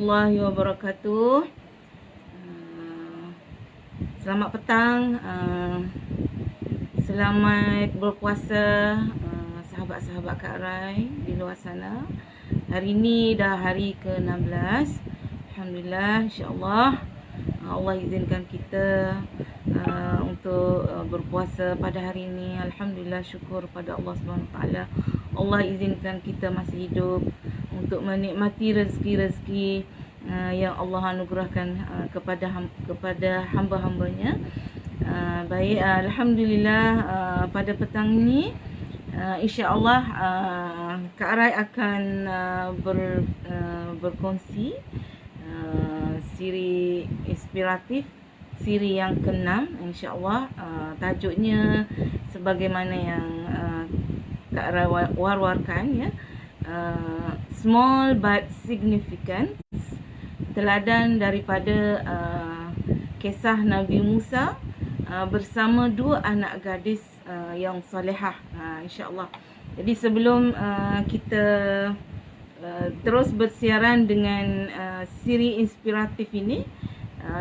warahmatullahi wabarakatuh. Selamat petang. Selamat berpuasa sahabat-sahabat Kak Rai di luar sana. Hari ini dah hari ke-16. Alhamdulillah, insya-Allah Allah izinkan kita untuk berpuasa pada hari ini. Alhamdulillah, syukur pada Allah Subhanahu Wa Taala. Allah izinkan kita masih hidup untuk menikmati rezeki-rezeki yang Allah anugerahkan kepada hamba-hambanya. Baik, alhamdulillah, pada petang ini insya-Allah Kak Rai akan berkongsi siri inspiratif, siri yang ke-6 insya-Allah. Tajuknya sebagaimana yang Kak Rai war-warkan, ya. Small but significant. Teladan daripada kisah Nabi Musa bersama dua anak gadis yang solehah, insya-Allah. Jadi sebelum kita terus bersiaran dengan siri inspiratif ini,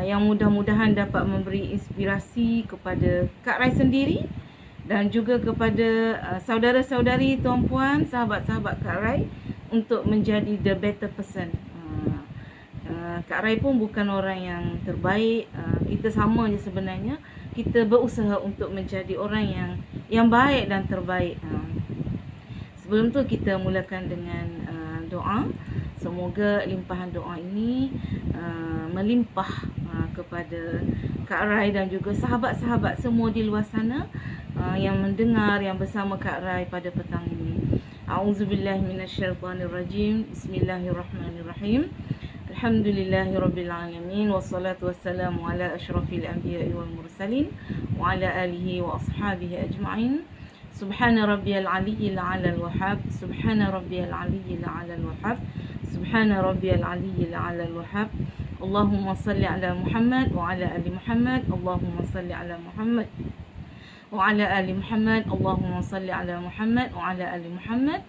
yang mudah-mudahan dapat memberi inspirasi kepada Kak Rai sendiri dan juga kepada saudara-saudari, tuan-puan, sahabat-sahabat Kak Rai untuk menjadi the better person. Kak Rai pun bukan orang yang terbaik. Kita sama je sebenarnya. Kita berusaha untuk menjadi orang yang baik dan terbaik. Sebelum tu kita mulakan dengan doa. Semoga limpahan doa ini melimpah kepada Kak Rai dan juga sahabat-sahabat semua di luar sana yang mendengar, yang bersama Kak Rai pada petang ini. A'udzubillahi minasyaitonirrajim. Bismillahirrahmanirrahim. Alhamdulillahirabbil alamin, wassalatu wassalamu ala asyrafil anbiya'i wal mursalin wa ala alihi wa ashabihi ajma'in. Subhana rabbiyal aliyyil a'lal wahhab, subhana rabbiyal aliyyil a'lal wahhab, subhana rabbiyal aliyyil a'lal wahhab. Allahumma salli ala Muhammad wa ala ali Muhammad. Allahumma salli ala Muhammad wa ala ali Muhammad. Allahumma salli ala Muhammad wa ala ali Muhammad.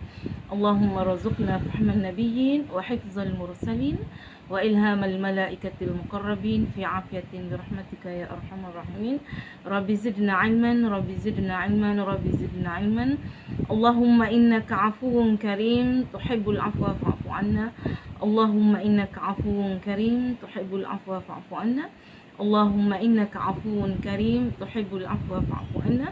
Allahumma razuqna fahman nabiyyin wa hifzal mursalin wa ilhamal malaikatil muqarrabin fi afiyatin birahmatika ya arhamar rahimin. Rabbi zidna ilman, Rabbi zidna ilman, Rabbi zidna ilman. Allahumma innaka afuwun karim tuhibbul afwa fa'fu anna. Allahumma innaka afuwun karim tuhibbul afwa fa'fu anna. Allahumma innaka afuwun karim tuhibbul afwa fa'fu anna.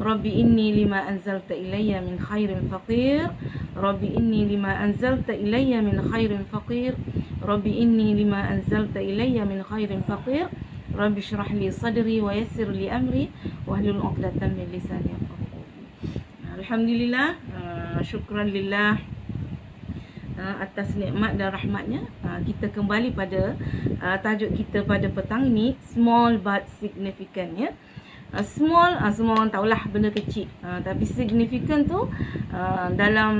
Rabbi inni lima anzalta ilayya min khairin faqir. Rabbi inni lima anzalta ilayya min khairin faqir. Rabbi inni lima anzalta ilayya min khairin faqir. Rabbi shrah li sadri wa yassir li amri wahlul 'uqdatam min lisani yafqahu qawli. Alhamdulillah, syukran lillah atas nikmat dan rahmatnya. Kita kembali pada tajuk kita pada petang ini, small but significant, ya. Small, semua orang tahulah benda kecil, tapi significant tu dalam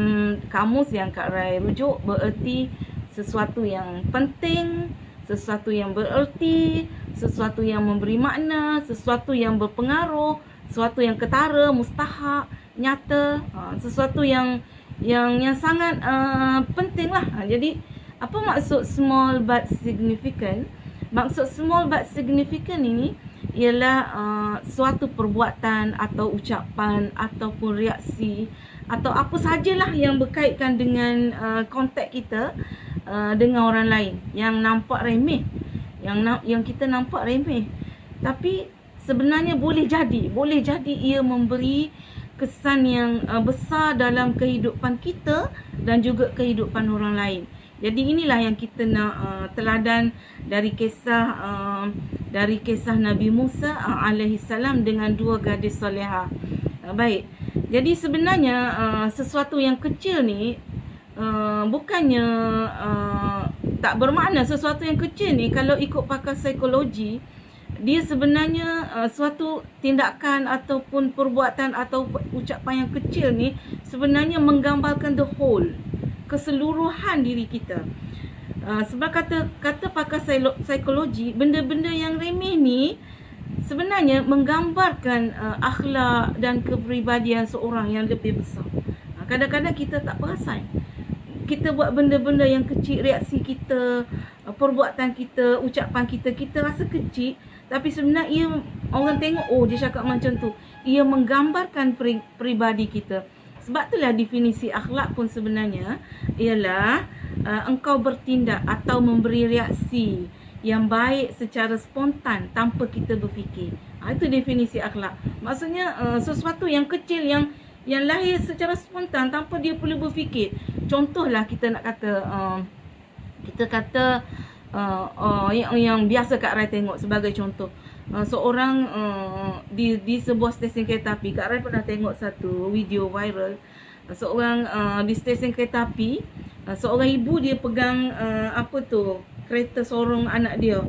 kamus yang Kak Rai rujuk bererti sesuatu yang penting, sesuatu yang bererti, sesuatu yang memberi makna, sesuatu yang berpengaruh, sesuatu yang ketara, mustahak, nyata, sesuatu yang sangat penting lah. Jadi apa maksud small but significant? Maksud small but significant ini ialah suatu perbuatan atau ucapan ataupun reaksi atau apa sajalah yang berkaitan dengan kontak kita dengan orang lain yang nampak remeh, yang kita nampak remeh, tapi sebenarnya boleh jadi ia memberi kesan yang besar dalam kehidupan kita dan juga kehidupan orang lain. Jadi inilah yang kita nak teladan dari kisah Nabi Musa alaihi salam dengan dua gadis solehah. Baik. Jadi sebenarnya sesuatu yang kecil ni bukannya tak bermakna. Sesuatu yang kecil ni kalau ikut pakar psikologi, dia sebenarnya suatu tindakan ataupun perbuatan atau ucapan yang kecil ni sebenarnya menggambarkan the whole, keseluruhan diri kita. Sebab kata pakar psikologi, benda-benda yang remeh ni sebenarnya menggambarkan akhlak dan kepribadian seorang yang lebih besar. Kadang-kadang kita tak perasan. kita buat benda-benda yang kecil, reaksi kita, perbuatan kita, ucapan kita, kita rasa kecil, tapi sebenarnya ia, orang tengok, oh dia cakap macam tu, ia menggambarkan peribadi kita. Sebab itulah definisi akhlak pun sebenarnya ialah engkau bertindak atau memberi reaksi yang baik secara spontan tanpa kita berfikir. Itu definisi akhlak. Maksudnya sesuatu yang kecil yang lahir secara spontan tanpa dia perlu berfikir. Contohlah kita nak kata yang biasa Kak Rai tengok sebagai contoh. Seorang di sebuah stesen kereta api. Kak Rai pernah tengok satu video viral. Seorang di stesen kereta api, seorang ibu dia pegang kereta sorong anak dia.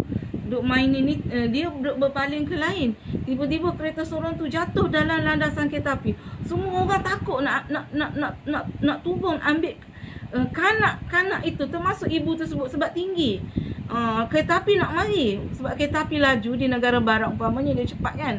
Duk main ini, dia duk berpaling ke lain. Tiba-tiba kereta sorong tu jatuh dalam landasan kereta api. Semua orang takut nak turun ambil kanak itu, termasuk ibu tersebut, sebab tinggi. Kereta api nak mari, sebab kereta api laju di negara barat umpamanya dia cepat kan.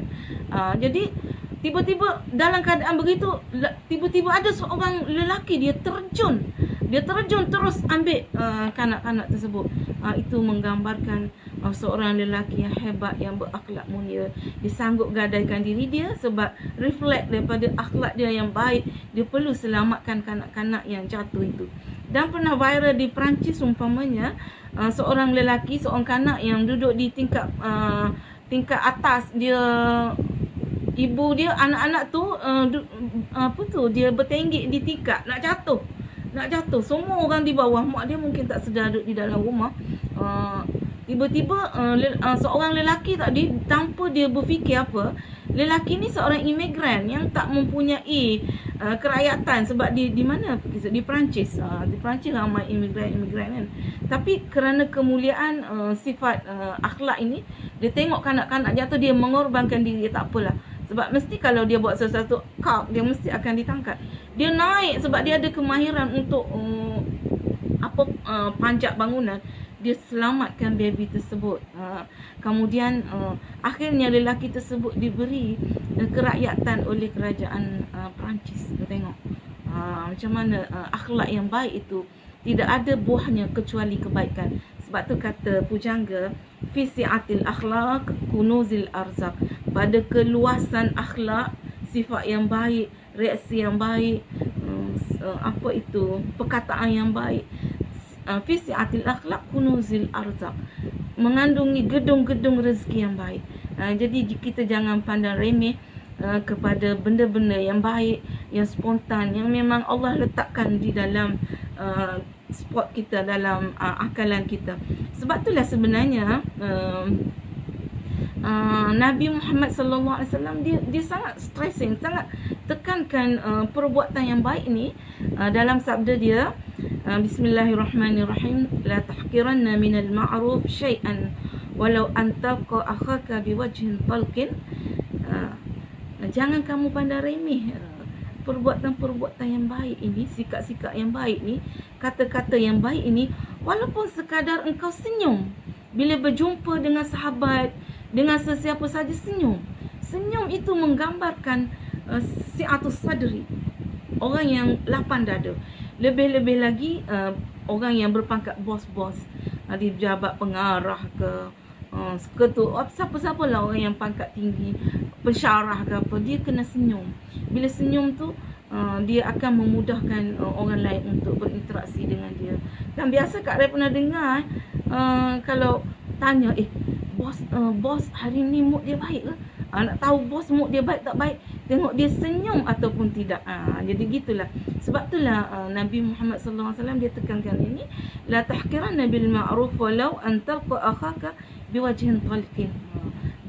Jadi tiba-tiba dalam keadaan begitu, tiba-tiba ada seorang lelaki dia terjun terus ambil kanak-kanak tersebut. Itu menggambarkan seorang lelaki yang hebat, yang berakhlak mulia. Dia sanggup gadaikan diri dia sebab reflect daripada akhlak dia yang baik. Dia perlu selamatkan kanak-kanak yang jatuh itu. Dan pernah viral di Perancis umpamanya, seorang lelaki, seorang kanak yang duduk di tingkat atas, dia, ibu dia, anak-anak tu dia bertenggek di tingkat nak jatuh. Semua orang di bawah, mak dia mungkin tak sedar duduk di dalam rumah. Tiba-tiba seorang lelaki tadi, tanpa dia berfikir apa, lelaki ni seorang imigran yang tak mempunyai kerakyatan. Sebab di mana? Di Perancis. Di Perancis ramai imigran kan. Tapi kerana kemuliaan sifat akhlak ini, dia tengok kanak-kanak jatuh, dia mengorbankan diri. Tak apalah, sebab mesti kalau dia buat sesuatu dia mesti akan ditangkap. Dia naik sebab dia ada kemahiran untuk panjat bangunan. Dia selamatkan baby tersebut. Kemudian akhirnya lelaki tersebut diberi kerakyatan oleh kerajaan Perancis. Kita tengok macam mana akhlak yang baik itu tidak ada buahnya kecuali kebaikan. Sebab tu kata pujangga, fi si'atil akhlaq kunuzil arzaq. Pada keluasan akhlak, sifat yang baik, reaksi yang baik, perkataan yang baik, fi si'atil akhlaq kunuzil arzaq, mengandungi gedung-gedung rezeki yang baik. Jadi kita jangan pandang remeh kepada benda-benda yang baik, yang spontan, yang memang Allah letakkan di dalam spot kita, dalam akalan kita. Sebab itulah sebenarnya Nabi Muhammad sallallahu alaihi wasallam dia sangat stressing, sangat tekankan perbuatan yang baik ni dalam sabda dia, Bismillahirrahmanirrahim, la tahqiranna minal ma'ruf syai'an walau an talqa akhaka biwajhin talqin. Jangan kamu pandang remeh perbuatan-perbuatan yang baik ini, sikap-sikap yang baik ni, kata-kata yang baik ini, walaupun sekadar engkau senyum bila berjumpa dengan sahabat, dengan sesiapa saja, senyum. Senyum itu menggambarkan si'atus sadri, orang yang lapang dada. Lebih-lebih lagi orang yang berpangkat bos-bos, di jabat pengarah ke, ketua, siapa-siapa lah orang yang pangkat tinggi, pensyarah ke apa, dia kena senyum. Bila senyum tu dia akan memudahkan orang lain untuk berinteraksi dengan dia. Dan biasa Kak Rai pernah dengar kalau tanya, bos hari ni mood dia baik ke? Nak tahu bos mood dia baik tak baik, tengok dia senyum ataupun tidak. Jadi gitulah. Sebab itulah Nabi Muhammad sallallahu alaihi wasallam dia tekankan ini, la tahqiranna bil ma'ruf walau an talqa akhaka biwajhin talqin.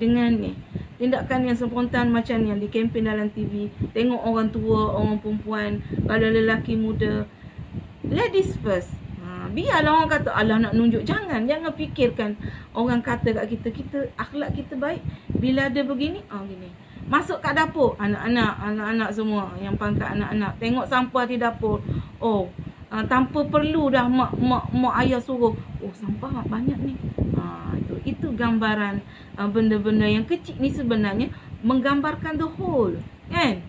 Dengan ni tindakan yang spontan macam yang dikempen dalam TV, tengok orang tua, orang perempuan, kalau lelaki muda, ladies first. Biarlah orang kata, Allah nak nunjuk, jangan fikirkan orang kata kat kita akhlak kita baik. Bila ada begini, gini. Masuk kat dapur, anak-anak semua yang pangkat anak-anak, tengok sampah di dapur. Tanpa perlu dah mak ayah suruh, sampah banyak ni. Itu gambaran benda-benda yang kecil ni sebenarnya menggambarkan the whole, kan?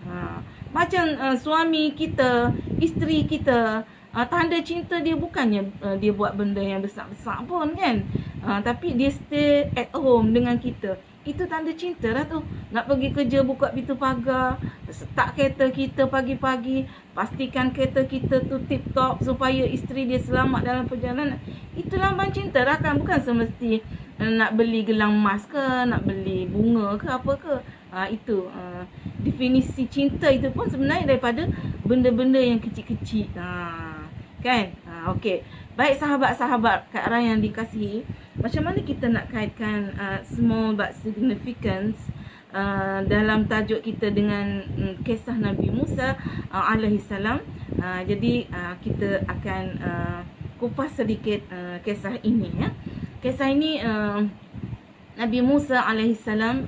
Macam suami kita, isteri kita, tanda cinta dia bukannya dia buat benda yang besar-besar pun kan. Tapi dia stay at home dengan kita. Itu tanda cinta lah tu. Nak pergi kerja buka pintu pagar, start kereta kita pagi-pagi, pastikan kereta kita tu tip top supaya isteri dia selamat dalam perjalanan. Itu lambang cinta lah kan. Bukan semesti nak beli gelang emas ke, nak beli bunga ke apa ke. Itu definisi cinta itu pun sebenarnya daripada benda-benda yang kecil-kecil. Kan? Okey. Baik sahabat-sahabat Kak Rai yang dikasihi, macam mana kita nak kaitkan small but significance dalam tajuk kita dengan kisah Nabi Musa alaihissalam. Jadi kita akan kupas sedikit kisah ini ya. Kisah ini Nabi Musa alaihissalam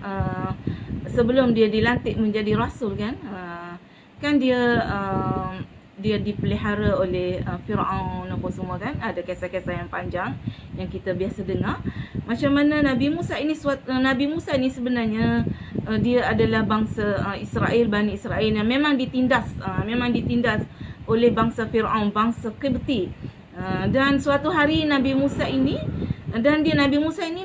sebelum dia dilantik menjadi rasul kan, kan dia dipelihara oleh Firaun apa semua kan. Ada kisah-kisah yang panjang yang kita biasa dengar. Macam mana Nabi Musa ini sebenarnya dia adalah bangsa Israel, Bani Israel yang memang ditindas oleh bangsa Firaun, bangsa Qibti. Dan suatu hari Nabi Musa ini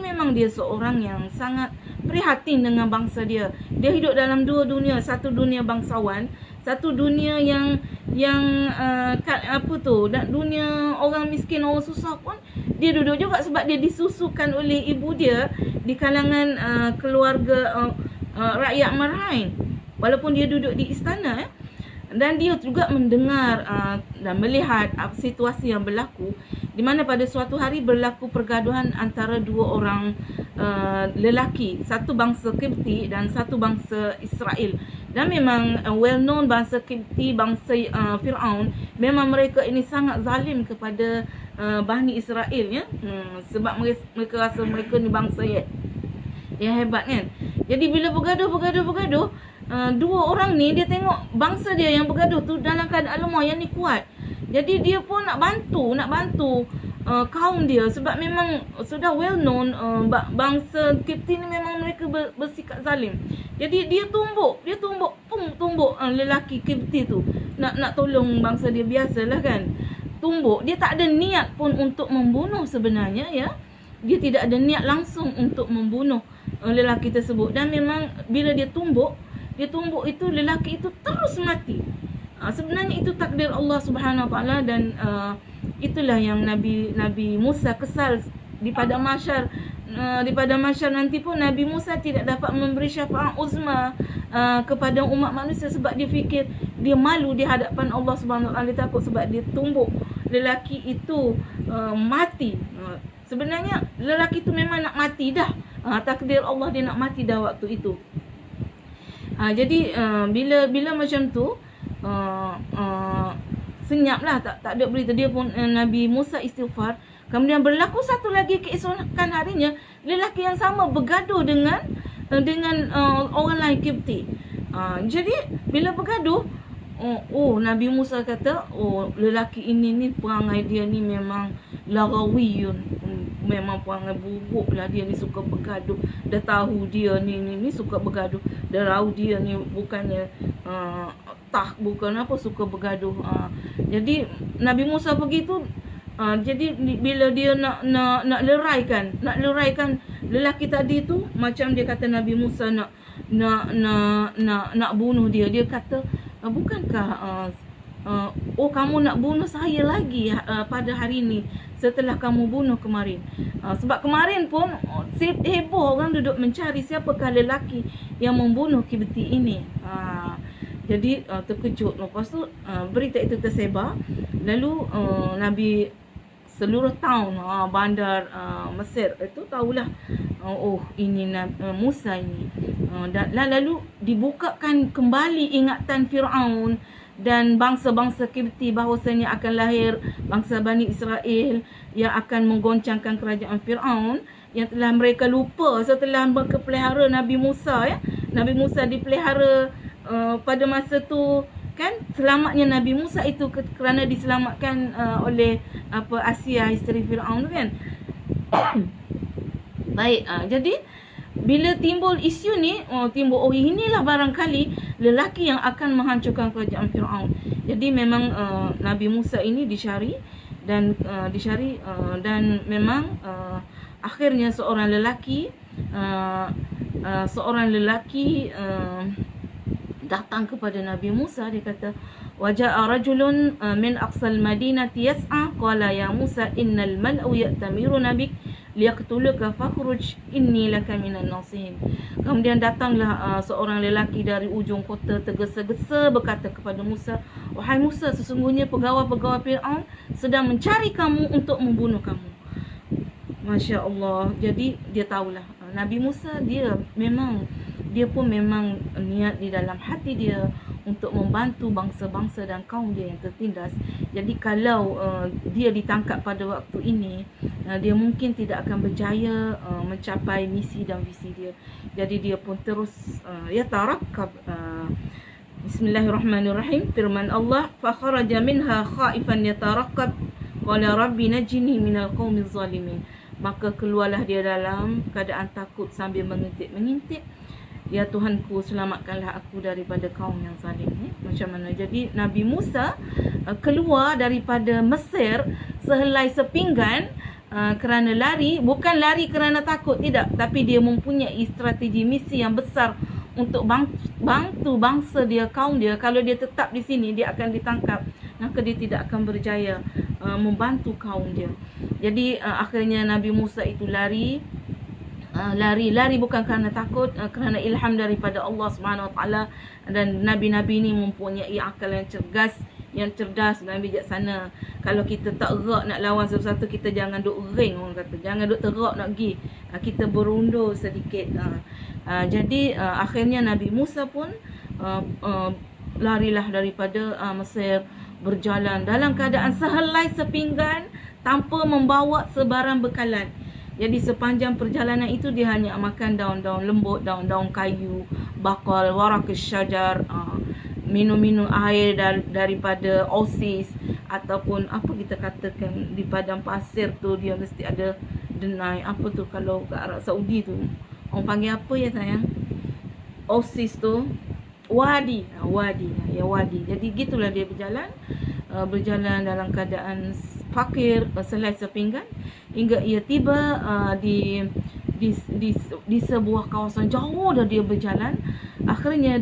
memang dia seorang yang sangat prihatin dengan bangsa dia. Dia hidup dalam dua dunia, satu dunia bangsawan, satu dunia yang dunia orang miskin, orang susah pun dia duduk juga sebab dia disusukan oleh ibu dia di kalangan keluarga rakyat marahin. Walaupun dia duduk di istana ya. Dan dia juga mendengar dan melihat situasi yang berlaku, di mana pada suatu hari berlaku pergaduhan antara dua orang lelaki, satu bangsa Qibti dan satu bangsa Israel. Dan memang well known bangsa Qibti, bangsa Firaun, memang mereka ini sangat zalim kepada Bani Israel ya. Sebab mereka rasa mereka ni bangsa yang hebat kan. Jadi bila bergaduh, dua orang ni dia tengok bangsa dia yang bergaduh tu dalam keadaan lemah, yang ni kuat. Jadi dia pun nak bantu kaum dia, sebab memang sudah well known bangsa Qibti ni memang mereka bersikap zalim. Jadi dia tumbuk lelaki Qibti tu nak tolong bangsa dia. Biasalah kan, tumbuk. Dia tak ada niat pun untuk membunuh sebenarnya ya. Dia tidak ada niat langsung untuk membunuh lelaki tersebut. Dan memang bila dia tumbuk itu lelaki itu terus mati. Sebenarnya itu takdir Allah Subhanahu Wa Taala. Dan itulah yang Nabi Musa kesal di padang mahsyar. Di padang mahsyar nanti pun Nabi Musa tidak dapat memberi syafaat uzma kepada umat manusia, sebab dia fikir dia malu di hadapan Allah Subhanahu Wa Taala. Dia takut sebab dia tumbuk lelaki itu mati. Sebenarnya lelaki itu memang nak mati dah. Takdir Allah, dia nak mati dah waktu itu. Jadi bila macam tu senyaplah, tak ada berita. Dia pun Nabi Musa istighfar. Kemudian berlaku satu lagi keesokan harinya, lelaki yang sama bergaduh dengan orang lain Qibti. Jadi bila bergaduh, Nabi Musa kata, lelaki ini ni perangai dia ni memang larawiyun, memang perangai buruk lah. Dia ni suka bergaduh. Dah tahu dia ni suka bergaduh. Dah tahu dia ni bukannya bukan apa, suka bergaduh. Jadi Nabi Musa pergi tu, jadi bila dia nak leraikan lelaki tadi tu, macam dia kata Nabi Musa nak bunuh dia. Dia kata, bukankah kamu nak bunuh saya lagi pada hari ini setelah kamu bunuh kemarin? Sebab kemarin pun heboh, orang duduk mencari siapakah lelaki yang membunuh Qibti ini. Jadi terkejut. Lepas tu berita itu tersebar. Lalu Nabi, seluruh town bandar Mesir itu tahulah, ini Musa ini. Dan lalu dibukakan kembali ingatan Firaun dan bangsa-bangsa Qibti bahawasanya akan lahir bangsa Bani Israel yang akan menggoncangkan kerajaan Firaun yang telah mereka lupa setelah mereka pelihara Nabi Musa ya. Nabi Musa dipelihara pada masa tu kan. Selamatnya Nabi Musa itu kerana diselamatkan oleh Asia, isteri Firaun tu kan. Baik, jadi bila timbul isu ni, inilah barangkali lelaki yang akan menghancurkan kerajaan Firaun. Jadi memang Nabi Musa ini dicari dan memang akhirnya seorang lelaki datang kepada Nabi Musa. Dia kata, waja'a rajulun min aqsal madinati yas'a qala ya Musa innal mal'u ya'tamiruna bik liyaqtuluka fakhruj inni laka minan nasihin. Kemudian datanglah seorang lelaki dari ujung kota tergesa-gesa berkata kepada Musa, wahai Musa, sesungguhnya pegawai-pegawai Fir'aun sedang mencari kamu untuk membunuh kamu. Masya Allah. Jadi dia tahulah Nabi Musa dia pun memang niat di dalam hati dia untuk membantu bangsa-bangsa dan kaum dia yang tertindas. Jadi kalau dia ditangkap pada waktu ini, dia mungkin tidak akan berjaya mencapai misi dan visi dia. Jadi dia pun terus yatarakkab. Bismillahirrahmanirrahim. Firman Allah, fa kharaja minha khaifan yatarakkab qala rabbi najini minal qaumiz zalimin. Maka keluarlah dia dalam keadaan takut sambil mengintip-mengintip, ya Tuhanku, selamatkanlah aku daripada kaum yang zalim. Macam mana? Jadi Nabi Musa keluar daripada Mesir sehelai sepinggan kerana lari, bukan lari kerana takut, tidak, tapi dia mempunyai strategi misi yang besar untuk bantu bangsa dia, kaum dia. Kalau dia tetap di sini, dia akan ditangkap, maka dia tidak akan berjaya membantu kaum dia. Jadi akhirnya Nabi Musa itu lari bukan kerana takut, kerana ilham daripada Allah Subhanahu Wa Taala. Dan nabi-nabi ni mempunyai akal yang cerdas dan bijaksana. Kalau kita tak gerak nak lawan sesuatu, kita jangan duk ring, orang kata, jangan duk tergerak nak pergi, kita berundur sedikit. Jadi akhirnya Nabi Musa pun larilah daripada Mesir, berjalan dalam keadaan sehelai sepinggan tanpa membawa sebarang bekalan. Jadi sepanjang perjalanan itu dia hanya makan daun-daun lembut, daun-daun kayu, bakal, warakis syajar, minum air daripada oasis, ataupun apa kita katakan di padang pasir tu dia mesti ada denai. Apa tu kalau kat Arab Saudi tu orang panggil apa ya sayang? Oasis tu wadi. Jadi gitulah dia berjalan dalam keadaan fakir, selai sepinggan, hingga ia tiba di sebuah kawasan jauh dah dia berjalan. Akhirnya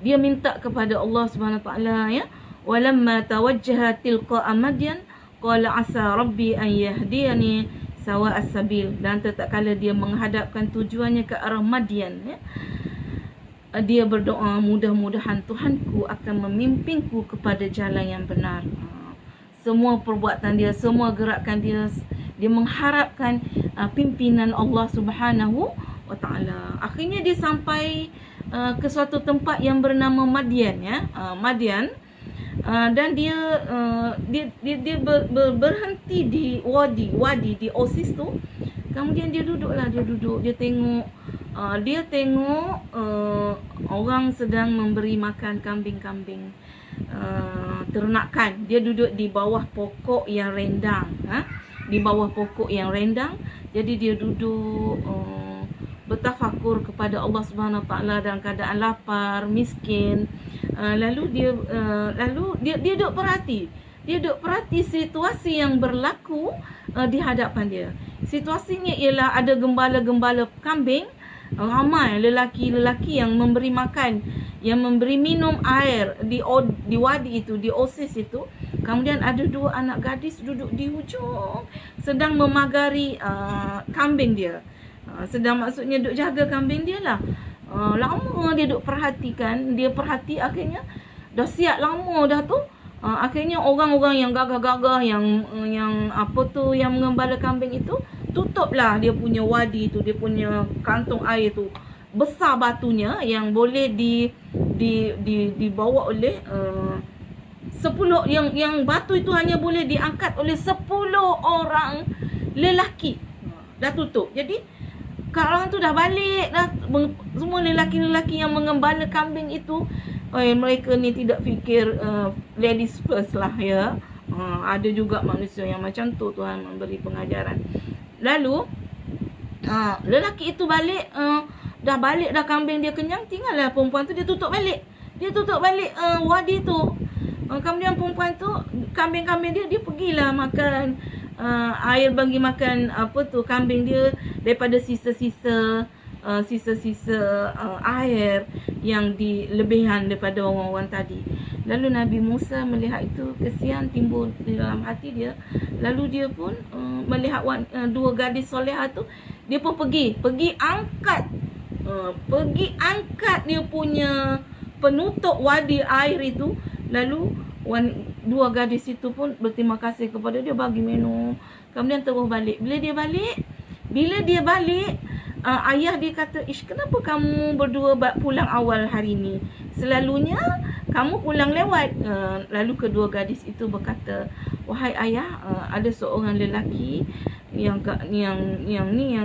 dia minta kepada Allah Subhanahu Wa Taala, ya, walamma tawajjaha tilqa madyan qala asa rabbi an yahdiyani sawa'as sabil. Dan tatkala dia menghadapkan tujuannya ke arah Madian, ya, dia berdoa, mudah-mudahan Tuhanku akan memimpinku kepada jalan yang benar. Semua perbuatan dia, semua gerakan dia, dia mengharapkan pimpinan Allah Subhanahu Wa Taala. Akhirnya dia sampai ke suatu tempat yang bernama Madian, ya, Madian. Dan dia berhenti di wadi di oasis tu. Kemudian dia duduk, dia tengok orang sedang memberi makan kambing-kambing ternakan. Dia duduk di bawah pokok yang rendang, Jadi dia duduk bertafakur kepada Allah Subhanahu Wa Taala dalam keadaan lapar, miskin. Lalu dia duduk perhati. Dia duduk perhati situasi yang berlaku di hadapan dia. Situasinya ialah ada gembala-gembala kambing, ramai lelaki-lelaki yang memberi makan, yang memberi minum air di wadi itu, di oasis itu. Kemudian ada dua anak gadis duduk di hujung, sedang memagari kambing dia. Sedang maksudnya duduk jaga kambing dia lah. Lama dia duduk perhatikan, dia perhati, akhirnya dah siap lama dah tu. Akhirnya orang-orang yang gagah-gagah yang mengembala kambing itu tutuplah dia punya wadi tu, dia punya kantung air tu. Besar batunya yang boleh dibawa oleh 10, yang batu itu hanya boleh diangkat oleh 10 orang lelaki. Dah tutup. Jadi orang tu dah balik dah, semua lelaki-lelaki yang mengembala kambing itu. Mereka ni tidak fikir ladies first lah, ya. Ada juga manusia yang macam tu, Tuhan memberi pengajaran. Lalu Lelaki itu balik, dah balik dah, kambing dia kenyang, tinggallah perempuan tu dia tutup balik. Dia tutup balik wadi tu. Kemudian perempuan tu, kambing-kambing dia pergilah makan air, bagi makan kambing dia daripada sisa-sisa air yang dilebihan daripada orang-orang tadi. Lalu Nabi Musa melihat itu, kesian timbul di dalam hati dia. Lalu dia pun melihat dua gadis solehah tu, dia pun pergi angkat dia punya penutup wadi air itu. Lalu dua gadis itu pun berterima kasih kepada dia, bagi minum. Kemudian terus balik. Bila dia balik, ayah dia kata, kenapa kamu berdua pulang awal hari ni? Selalunya kamu pulang lewat. Lalu kedua gadis itu berkata, wahai ayah, ada seorang lelaki yang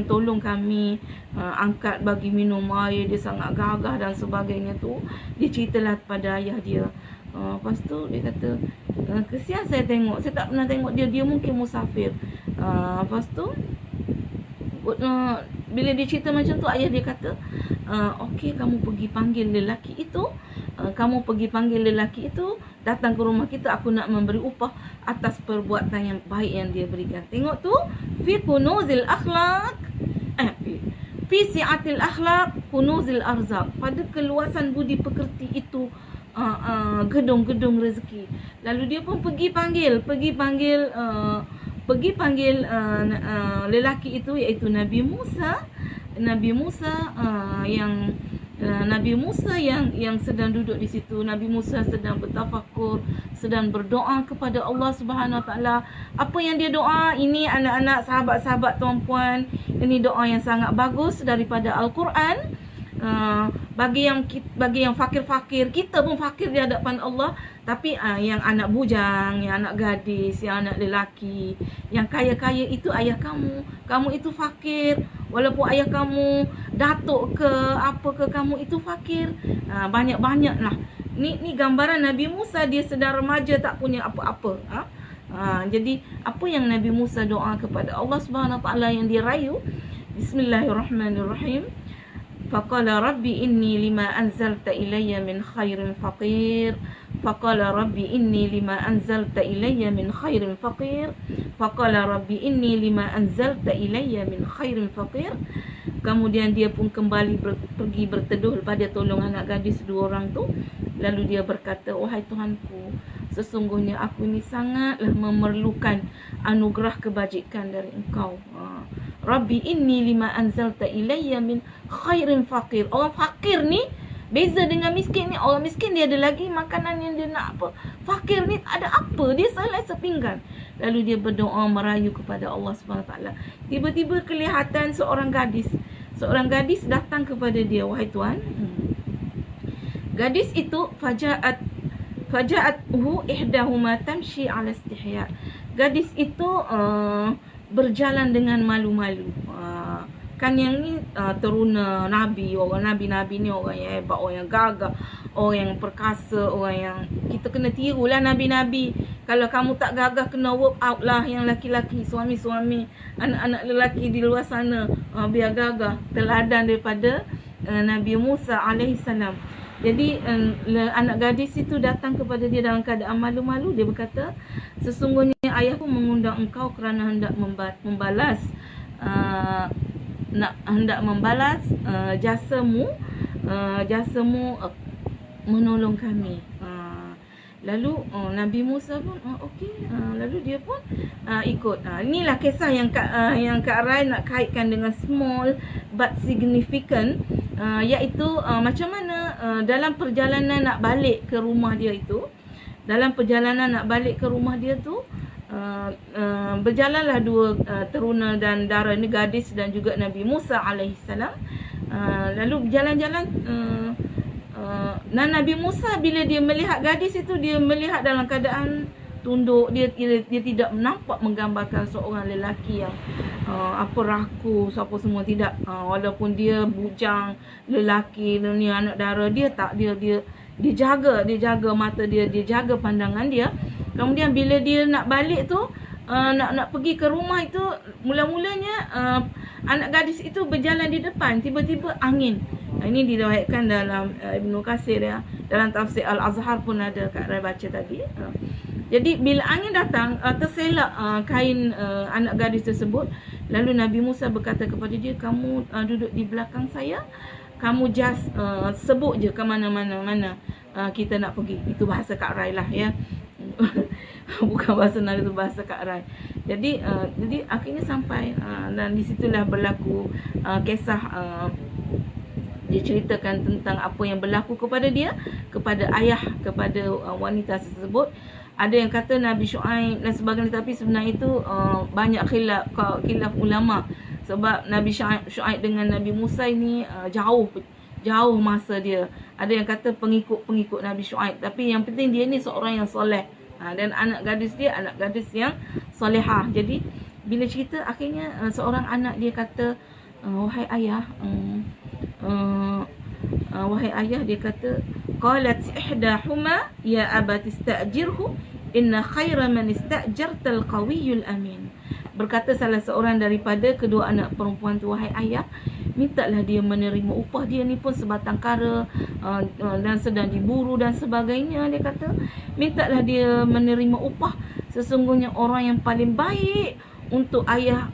tolong kami angkat bagi minum air. Dia sangat gagah dan sebagainya tu. Dia ceritalah kepada ayah dia. Lepas tu dia kata, kesian saya tengok, saya tak pernah tengok dia mungkin musafir. Lepas tu bila dia cerita macam tu, ayah dia kata, okey, kamu pergi panggil lelaki itu. Datang ke rumah kita, aku nak memberi upah atas perbuatan yang baik yang dia berikan. Tengok tu, fi kunuzil akhlaq, fi si'atil akhlaq kunuzil arzaq. Pada keluasan budi pekerti itu gedung-gedung rezeki. Lalu dia pun pergi panggil lelaki itu, iaitu Nabi Musa yang sedang duduk di situ. Nabi Musa sedang bertafakur, sedang berdoa kepada Allah Subhanahu Wa Taala. Apa yang dia doa ini, anak-anak, sahabat-sahabat, tuan-puan, ini doa yang sangat bagus daripada Al-Quran. Bagi yang fakir-fakir, kita pun fakir di hadapan Allah. Tapi yang anak bujang, yang anak gadis, yang anak lelaki, yang kaya-kaya itu ayah kamu. Kamu itu fakir. Walaupun ayah kamu datuk ke apa ke, kamu itu fakir. Banyak-banyaklah. Ni gambaran Nabi Musa, dia sedang remaja, tak punya apa-apa. Jadi apa yang Nabi Musa doa kepada Allah Subhanahu Wa Taala yang dia rayu, Bismillahirrahmanirrahim. Faqala rabbi inni lima anzalta ilayya min khairin faqir. Faqala rabbi inni lima anzalta ilayya min khairin faqir. Faqala rabbi inni lima anzalta ilayya min khairin faqir. Kemudian dia pun kembali pergi berteduh pada tolong anak gadis dua orang tu. Lalu dia berkata, wahai Tuhanku, sesungguhnya aku ni sangatlah memerlukan anugerah kebajikan dari Engkau. Rabbi inni lima anzalta ilayya min khairin faqir. Orang fakir ni beza dengan miskin ni. Orang miskin dia ada lagi makanan yang dia nak apa. Fakir ni tak ada apa, dia selai sepinggan. Lalu dia berdoa merayu kepada Allah SWT. Tiba-tiba kelihatan seorang gadis datang kepada dia. Wahai Tuan, gadis itu faja'athu ihdahuma tamshi ala istihya. Gadis itu berjalan dengan malu-malu. Kan yang ni teruna Nabi. Orang Nabi ni orang yang hebat, orang yang gagah, orang yang perkasa, orang yang kita kena tirulah Nabi-Nabi. Kalau kamu tak gagah, kena work out lah yang laki-laki, suami-suami, anak-anak lelaki di luar sana, biar gagah. Teladan daripada Nabi Musa alaihissalam. Jadi anak gadis itu datang kepada dia dalam keadaan malu-malu. Dia berkata, sesungguhnya ayahku mengundang engkau kerana hendak membalas jasamu menolong kami. Lalu Nabi Musa pun okey. Lalu dia pun ikut. Inilah kisah yang Kak Rai nak kaitkan dengan small but significant, iaitu macam mana dalam perjalanan nak balik ke rumah dia itu. Berjalanlah dua teruna dan dara ni, gadis dan juga Nabi Musa alaihissalam. Lalu berjalan-jalan, dan Nabi Musa bila dia melihat gadis itu, dia melihat dalam keadaan tunduk. Dia tidak nampak menggambarkan seorang lelaki yang rakus apa semua, tidak. Walaupun dia bujang lelaki ni, anak dara, dia tak, dia jaga mata dia jaga pandangan dia. Kemudian bila dia nak balik tu, nak pergi ke rumah itu, mula-mulanya anak gadis itu berjalan di depan, tiba-tiba angin. Ini diriwayatkan dalam Ibnu Katsir ya. Dalam tafsir Al-Azhar pun ada Kak Rai baca tadi. Jadi bila angin datang, terselak kain anak gadis tersebut. Lalu Nabi Musa berkata kepada dia, kamu duduk di belakang saya, kamu just sebut je ke mana-mana kita nak pergi. Itu bahasa Kak Rai lah ya. Bukan bahasa Nabi, itu bahasa Kak Rai. Jadi akhirnya sampai dan di situlah berlaku kisah dia ceritakan tentang apa yang berlaku kepada dia, kepada ayah, kepada wanita tersebut. Ada yang kata Nabi Syuaib dan sebagainya, tapi sebenarnya itu banyak khilaf ulama. Sebab Nabi Syuaib dengan Nabi Musa ini jauh masa dia. Ada yang kata pengikut Nabi Syuaib, tapi yang penting dia ni seorang yang soleh. Dan anak gadis dia anak gadis yang solehah. Jadi bila cerita, akhirnya seorang anak dia kata, wahai ayah, dia kata, qalat ihdahuma ya abati ista'jirhu inna khaira man ista'jartal qawiyyul amin. Berkata salah seorang daripada kedua anak perempuan tu, wahai ayah, mintalah dia menerima upah dia ni pun sebatang kara dan sedang diburu dan sebagainya. Dia kata, mintalah dia menerima upah. Sesungguhnya orang yang paling baik untuk ayah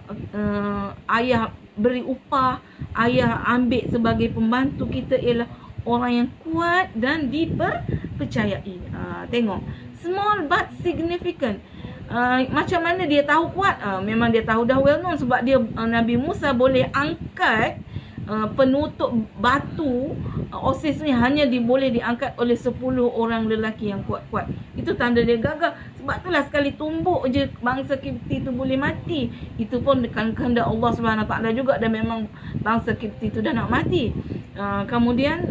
beri upah, ayah ambil sebagai pembantu kita ialah orang yang kuat dan dipercayai. Tengok, small but significant. Macam mana dia tahu kuat? Memang dia tahu dah well known, sebab dia Nabi Musa boleh angkat penutup batu Oasis ni hanya boleh diangkat oleh 10 orang lelaki yang kuat-kuat. Itu tanda dia gagah. Sebab itulah sekali tumbuk je bangsa Kipti tu boleh mati. Itu pun dengan kehendak Allah SWT juga, dan memang bangsa Kipti tu dah nak mati. Kemudian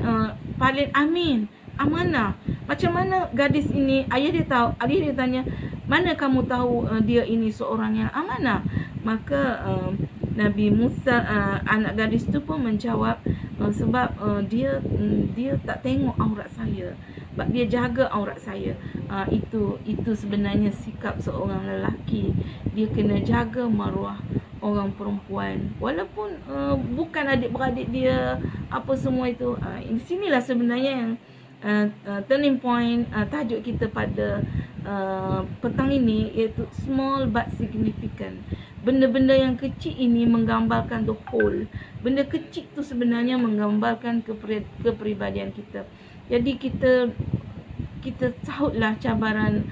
paling amin, amanah. Macam mana gadis ini, ayah dia tanya, mana kamu tahu dia ini seorang yang amanah? Maka Nabi Musa, anak gadis tu pun menjawab, sebab dia tak tengok aurat saya, sebab dia jaga aurat saya. Itu sebenarnya sikap seorang lelaki. Dia kena jaga maruah orang perempuan, walaupun bukan adik-beradik dia apa semua itu. Di sinilah sebenarnya yang turning point tajuk kita pada petang ini, iaitu small but significant. Benda-benda yang kecil ini menggambarkan the whole. Benda kecil tu sebenarnya menggambarkan kepribadian kita. Jadi kita sahutlah cabaran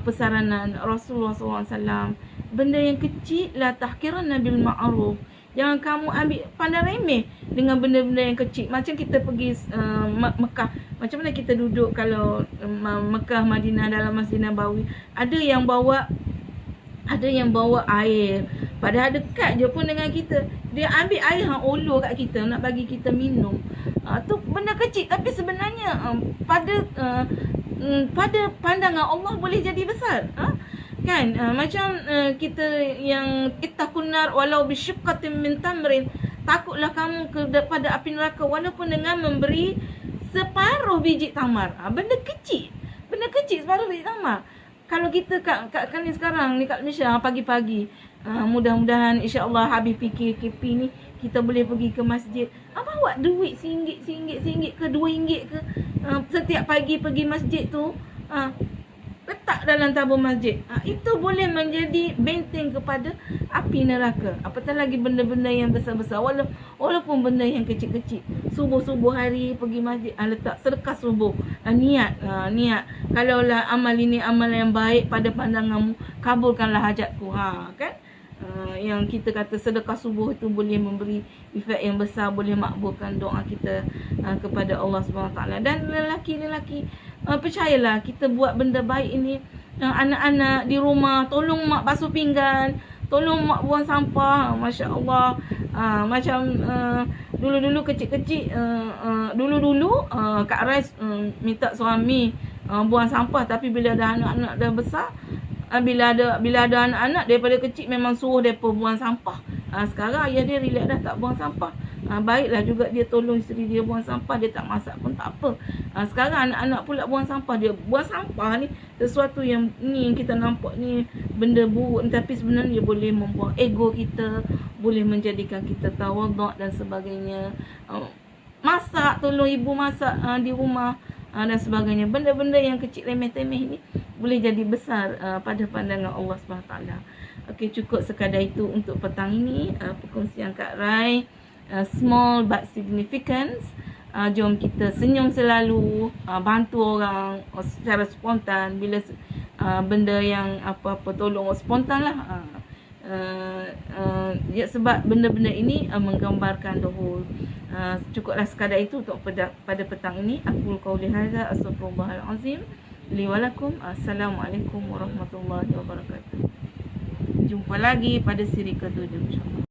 pesaranan Rasulullah SAW. Benda yang kecil lah, tahkiran Nabil Ma'ruf. Jangan kamu ambil pandang remeh dengan benda-benda yang kecil. Macam kita pergi Mekah. Macam mana kita duduk kalau Mekah, Madinah dalam Masjid Nabawi. Ada yang bawa air, padahal dekat je pun dengan kita. Dia ambil air ulur kat kita, nak bagi kita minum. Tu benda kecil, tapi sebenarnya pada pandangan Allah boleh jadi besar. Kan? Macam kita yang ittaqun nar walau bisyiqqatin min tamrin. Takutlah kamu kepada api neraka walaupun dengan memberi separuh biji tamar. Benda kecil separuh biji tamar. Kalau kita kat ni sekarang ni kat Malaysia pagi-pagi, mudah-mudahan insya-Allah habis PKP ni kita boleh pergi ke masjid. Bawa duit RM1 ke RM2 ke, setiap pagi pergi masjid tu, letak dalam tabung masjid. Itu boleh menjadi benteng kepada api neraka. Apatah lagi benda-benda yang besar-besar, walaupun benda yang kecil-kecil. Subuh-subuh hari pergi masjid, letak sedekah subuh. Niat. Kalaulah amal ini amal yang baik pada pandanganmu, kabulkanlah hajatku. Kan? Yang kita kata sedekah subuh itu boleh memberi efek yang besar, boleh makbulkan doa kita kepada Allah SWT. Dan lelaki-lelaki, percayalah, kita buat benda baik ini. Anak-anak di rumah, tolong mak basuh pinggan, tolong mak buang sampah. Masya Allah. Macam dulu-dulu kecil-kecil, dulu Kak Rais minta suami buang sampah. Tapi bila ada anak-anak dah besar, bila ada anak-anak daripada kecil, memang suruh mereka buang sampah. Sekarang ayah dia relax dah, tak buang sampah. baiklah juga dia tolong isteri dia buang sampah, dia tak masak pun tak apa. Sekarang anak-anak pula buang sampah, dia buang sampah ni sesuatu yang ni kita nampak ni benda buruk, tapi sebenarnya boleh membuang ego kita, boleh menjadikan kita tawaduk dan sebagainya. Masak, tolong ibu masak di rumah dan sebagainya. Benda-benda yang kecil remeh-temeh ni boleh jadi besar pada pandangan Allah SWT. Okey, cukup sekadar itu untuk petang ini, perkongsian Kak Rai, small but significant. Jom kita senyum selalu, bantu orang secara spontan. Bila benda yang apa-apa tolong spontan lah. Sebab benda-benda ini menggambarkan dohul. Cukuplah sekadar itu untuk pada petang ini. Aku qauli hadza, astaghfirullahalazim li wa lakum. Assalamualaikum warahmatullahi wabarakatuh. Jumpa lagi pada siri ke-7 insya-Allah.